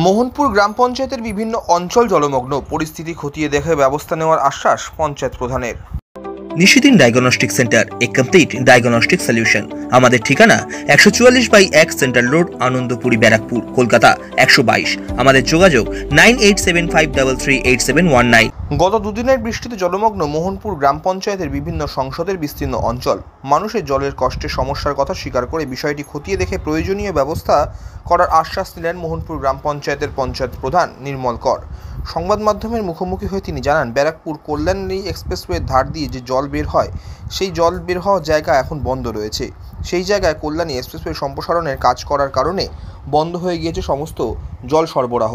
মোহনপুর গ্রাম পঞ্চায়েতের বিভিন্ন অঞ্চল জলমগ্ন, পরিস্থিতি খতিয়ে দেখে ব্যবস্থা নেওয়ার আশ্বাস পঞ্চায়েত প্রধানের। নিশিদিন ডায়াগনস্টিক সেন্টার, এ কমপ্লিট ডায়াগনস্টিক সলিউশন। আমাদের ঠিকানা 144/1 সেন্ট্রাল রোড, আনন্দপুরি, ব্যারাকপুর, কলকাতা 122। আমাদের যোগাযোগ 9875338719। গত দুদিনের বৃষ্টিতে জলমগ্ন মোহনপুর গ্রাম পঞ্চায়েতের বিভিন্ন সংসদের বিস্তীর্ণ অঞ্চল। মানুষের জলের কষ্টের সমস্যার কথা স্বীকার করে বিষয়টি খতিয়ে দেখে প্রয়োজনীয় ব্যবস্থা করার আশ্বাস দিলেন মোহনপুর গ্রাম পঞ্চায়েতের পঞ্চায়েত প্রধান নির্মল কর। সংবাদ মাধ্যমের মুখোমুখি হয়ে তিনি জানান, ব্যারাকপুর কল্যাণী এক্সপ্রেসওয়ের ধার দিয়ে যে জল বের হয়, সেই জল বের হওয়ার জায়গা এখন বন্ধ রয়েছে। সেই জায়গায় কল্যাণী এক্সপ্রেসওয়ে সম্প্রসারণের কাজ করার কারণে বন্ধ হয়ে গিয়েছে সমস্ত জল সরবরাহ।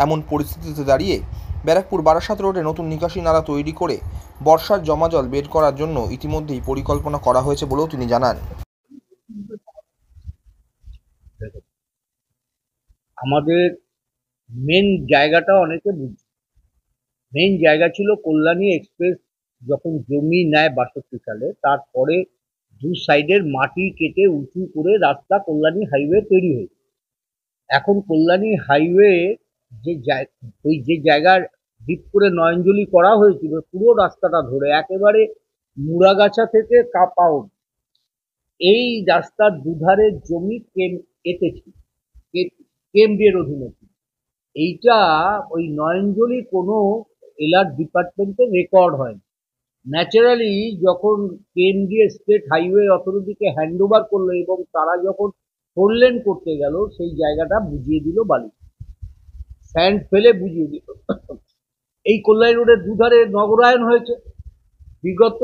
এমন পরিস্থিতিতে দাঁড়িয়ে ব্যারাকপুর বারাসাত রোডে নতুন নিকাশি নালা তৈরি করে বর্ষার জমা জল বের করার জন্য ইতিমধ্যেই পরিকল্পনা করা হয়েছে বলেও তিনি জানান। আমাদের মেন জায়গাটা অনেকে বুঝছে। মেন জায়গা ছিল কল্যাণী এক্সপ্রেস যখন জমি নেয় 62 সালে, তারপরে দু সাইডের মাটি কেটে উঁচু করে রাস্তা কল্যাণী হাইওয়ে তৈরি হয়েছে। এখন কল্যাণী হাইওয়ে যে জায়গার ডিপ করে নয়নজলি করা হয়েছিল, পুরো রাস্তাটা ধরে একেবারে মুড়াগাছা থেকে কাপাও, এই রাস্তার দুধারে জমি কেএমডিএর অধীনে। এইটা ওই নয়নজলি কোনো এলার্ট ডিপার্টমেন্টের রেকর্ড হয়। ন্যাচারালি যখন কেএমডিএ স্টেট হাইওয়ে অথরিটিকে হ্যান্ড ওভার করলো এবং তারা যখন 4 লেন করতে গেল, সেই জায়গাটা বুঝিয়ে দিল বালি, স্যান্ড ফেলে বুঝিয়ে দিল। এই কল্যাণী রোডের দুধারে নগরায়ন হয়েছে, বিগত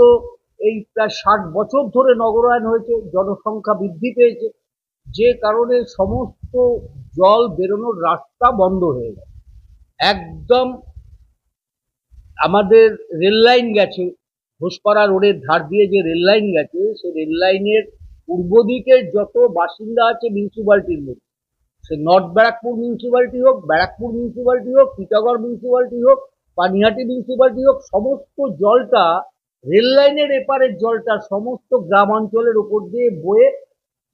এই প্রায় 60 বছর ধরে নগরায়ন হয়েছে, জনসংখ্যা বৃদ্ধি পেয়েছে, যে কারণে সমস্ত জল বেরোনোর রাস্তা বন্ধ হয়ে গেছে। একদম আমাদের রেল লাইন গেছে, ঘোষপাড়া রোডের ধার দিয়ে যে রেল লাইন গেছে, সেই রেল লাইনের পূর্ব দিকে যত বাসিন্দা আছে মিউনিসিপ্যালিটির মধ্যে, সে নর্থ ব্যারাকপুর মিউনিসিপ্যালিটি হোক, ব্যারাকপুর মিউনিসিপ্যালিটি হোক, টিটাগড় মিউনিসিপ্যালিটি হোক, পানিহাটি মিউনিসিপ্যালিটি হোক, সমস্ত জলটা, রেল লাইনের এপারের জলটা সমস্ত গ্রামাঞ্চলের উপর দিয়ে বয়ে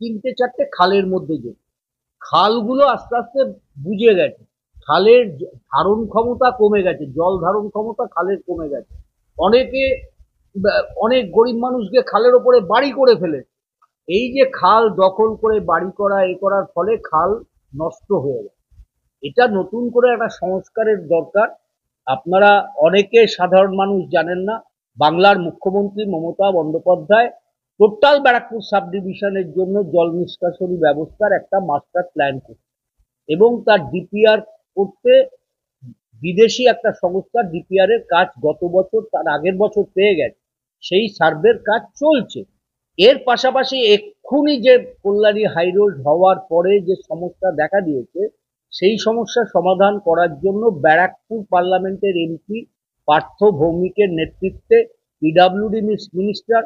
3-4টে খালের মধ্যে যেত। খালগুলো আস্তে আস্তে বুঝে গেছে, খালের ধারণ ক্ষমতা কমে গেছে, জল ধারণ ক্ষমতা খালের কমে গেছে। অনেক গরিব মানুষকে খালের ওপরে বাড়ি করে ফেলেছে। এই যে খাল দখল করে বাড়ি করা, এ করার ফলে খাল নষ্ট হয়ে গেছে। এটা নতুন করে একটা সংস্কারের দরকার। আপনারা অনেকে সাধারণ মানুষ জানেন না, বাংলার মুখ্যমন্ত্রী মমতা বন্দ্যোপাধ্যায় টোটাল ব্যারাকপুর সাব ডিভিশনের জন্য জল নিষ্কাশনী ব্যবস্থার একটা মাস্টার প্ল্যান করছে এবং তার ডিপিআর করতে বিদেশি একটা সংস্থা ডিপিআর এর কাজ গত বছর, তার আগের বছর পেয়ে গেছে। সেই সার্ভের কাজ চলছে। এর পাশাপাশি এক্ষুনি যে কল্যাণী হাইরোড হওয়ার পরে যে সমস্যা দেখা দিয়েছে, সেই সমস্যা সমাধান করার জন্য ব্যারাকপুর পার্লামেন্টের এমপি পার্থ ভৌমিকের নেতৃত্বে পিডব্লিউডি মিনিস্টার,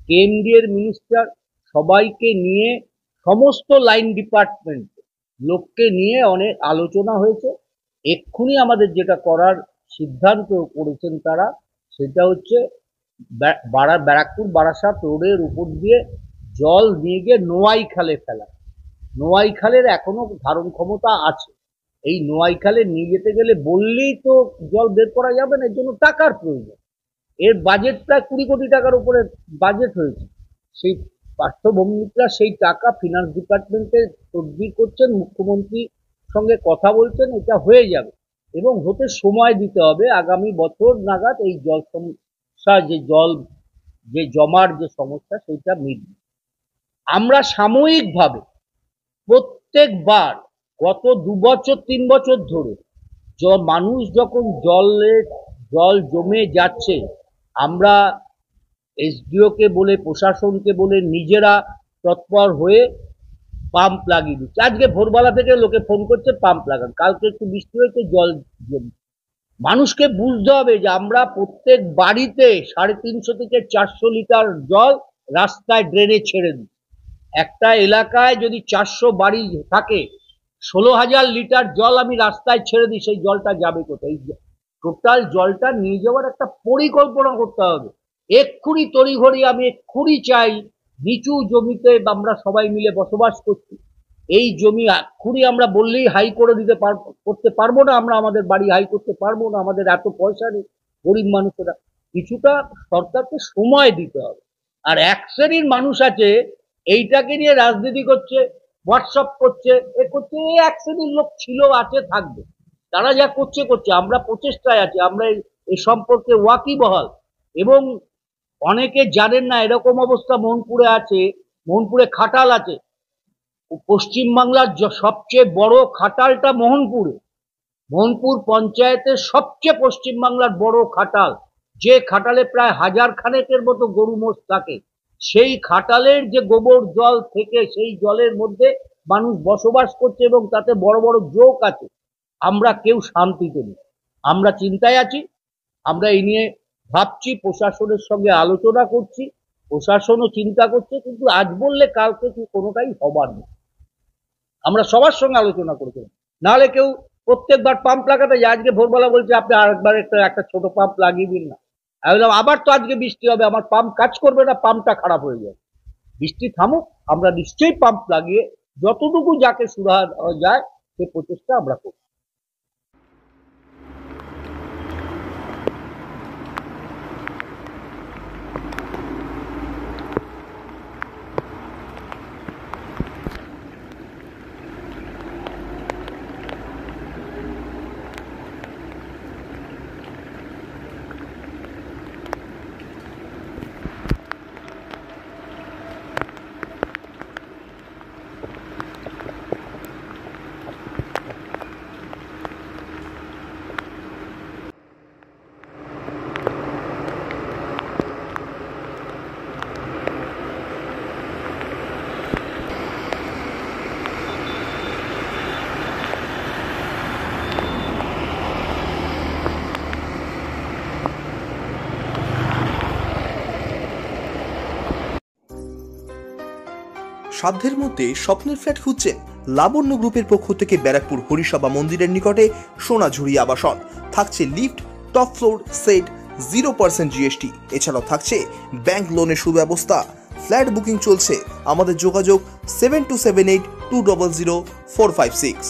কেএমডিএর মিনিস্টার, সবাইকে নিয়ে, সমস্ত লাইন ডিপার্টমেন্ট লোককে নিয়ে অনেক আলোচনা হয়েছে। এক্ষুনি আমাদের যেটা করার সিদ্ধান্ত করেছেন তারা, সেটা হচ্ছে ব্যারাকপুর বারাসাত রোডের উপর দিয়ে জল নিয়ে গিয়ে নোয়াই খালে ফেলা। নোয়াই খালের এখনো ধারণ ক্ষমতা আছে। এই নোয়াই খালে নিয়ে যেতে গেলে বললেই তো জল বের করা যাবে না, এর জন্য টাকার প্রয়োজন। এর বাজেট প্রায় 20 কোটি টাকার উপরে বাজেট হয়েছে। সেই পার্থ ভৌমিকরা সেই টাকা ফিনান্স ডিপার্টমেন্টে তদবির করছেন, মুখ্যমন্ত্রীর সঙ্গে কথা বলছেন, এটা হয়ে যাবে এবং হতে সময় দিতে হবে। আগামী বছর নাগাদ এই জল সমস্যা, যে জমার যে সমস্যা, সেটা মিটবে। আমরা সাময়িকভাবে প্রত্যেকবার গত 2 বছর 3 বছর ধরে মানুষ যখন জল জমে যাচ্ছে, আমরা এসডিওকে বলে, প্রশাসনকে বলে, নিজেরা তৎপর হয়ে পাম্প লাগিয়ে দিচ্ছে। আজকে ভোরবেলা থেকে লোকে ফোন করছে পাম্প লাগান, কালকে একটু বৃষ্টি হয়েছে জল জমে। মানুষকে বুঝতে হবে যে আমরা প্রত্যেক বাড়িতে 350 থেকে 400 লিটার জল রাস্তায় ড্রেনে ছেড়ে দিই। একটা এলাকায় যদি 400 বাড়ি থাকে, 16,000 লিটার জল আমি রাস্তায় ছেড়ে দিই, সেই জলটা যাবে কোথায়? টোটাল জলটা নিয়ে যাওয়ার একটা পরিকল্পনা করতে হবে। এক্ষুনি তড়িঘড়ি আমি এক্ষুনি চাই, নিচু জমিতে আমরা সবাই মিলে বসবাস করছি, এই জমি এক্ষুনি আমরা বললেই হাই করে করতে পারবো না, আমরা আমাদের বাড়ি হাই করতে পারবো না, আমাদের এত পয়সা নেই গরিব মানুষেরা। কিছুটা সরকারকে সময় দিতে হবে। আর এক শ্রেণীর মানুষ আছে এইটাকে নিয়ে রাজনীতি করছে, হোয়াটসঅ্যাপ করছে, এ করছে, এই এক শ্রেণীর লোক ছিল, আছে, থাকবে। তারা যা করছে করছে, আমরা প্রচেষ্টায় আছি, আমরা এই সম্পর্কে ওয়াকিবহাল। এবং অনেকে জানেন না এরকম অবস্থা মোহনপুরে আছে, মোহনপুরে খাটাল আছে। পশ্চিমবাংলার সবচেয়ে বড় খাটালটা মোহনপুরে, মোহনপুর পঞ্চায়েতের সবচেয়ে পশ্চিমবাংলার বড় খাটাল, যে খাটালে প্রায় 1000 খানেকের মতো গরু মোষ থাকে, সেই খাটালের যে গোবর জল থেকে সেই জলের মধ্যে মানুষ বসবাস করছে এবং তাতে বড় বড় জোক আছে। আমরা কেউ শান্তিতে নেই, আমরা চিন্তায় আছি, আমরা এই নিয়ে ভাবছি, প্রশাসনের সঙ্গে আলোচনা করছি, প্রশাসনও চিন্তা করছে, কিন্তু আজ বললে কালকে কোনোটাই হবার নেই। আমরা সবার সঙ্গে আলোচনা করেছিলাম, নাহলে কেউ প্রত্যেকবার পাম্প লাগাতে যায়, আজকে ভোরবেলা বলছে আপনি আরেকবার একটা ছোট পাম্প লাগিয়ে দিন না। আমি বললাম আবার তো আজকে বৃষ্টি হবে, আমার পাম্প কাজ করবে না, পাম্পটা খারাপ হয়ে যাবে। বৃষ্টি থামুক, আমরা নিশ্চয়ই পাম্প লাগিয়ে যতটুকু যাকে সুরাহা যায় সেই প্রচেষ্টা আমরা করব। সাধ্যের মধ্যে স্বপ্নের ফ্ল্যাট খুঁজছেন? লাবণ্য গ্রুপের পক্ষ থেকে ব্যারাকপুর হরিসভা মন্দিরের নিকটে সোনাঝুরি আবাসন। থাকছে lift, top floor, set, 0% GST. এছাড়াও থাকছে ব্যাংক লোনের সুব্যবস্থা। ফ্ল্যাট বুকিং চলছে। আমাদের যোগাযোগ 7278 200 456।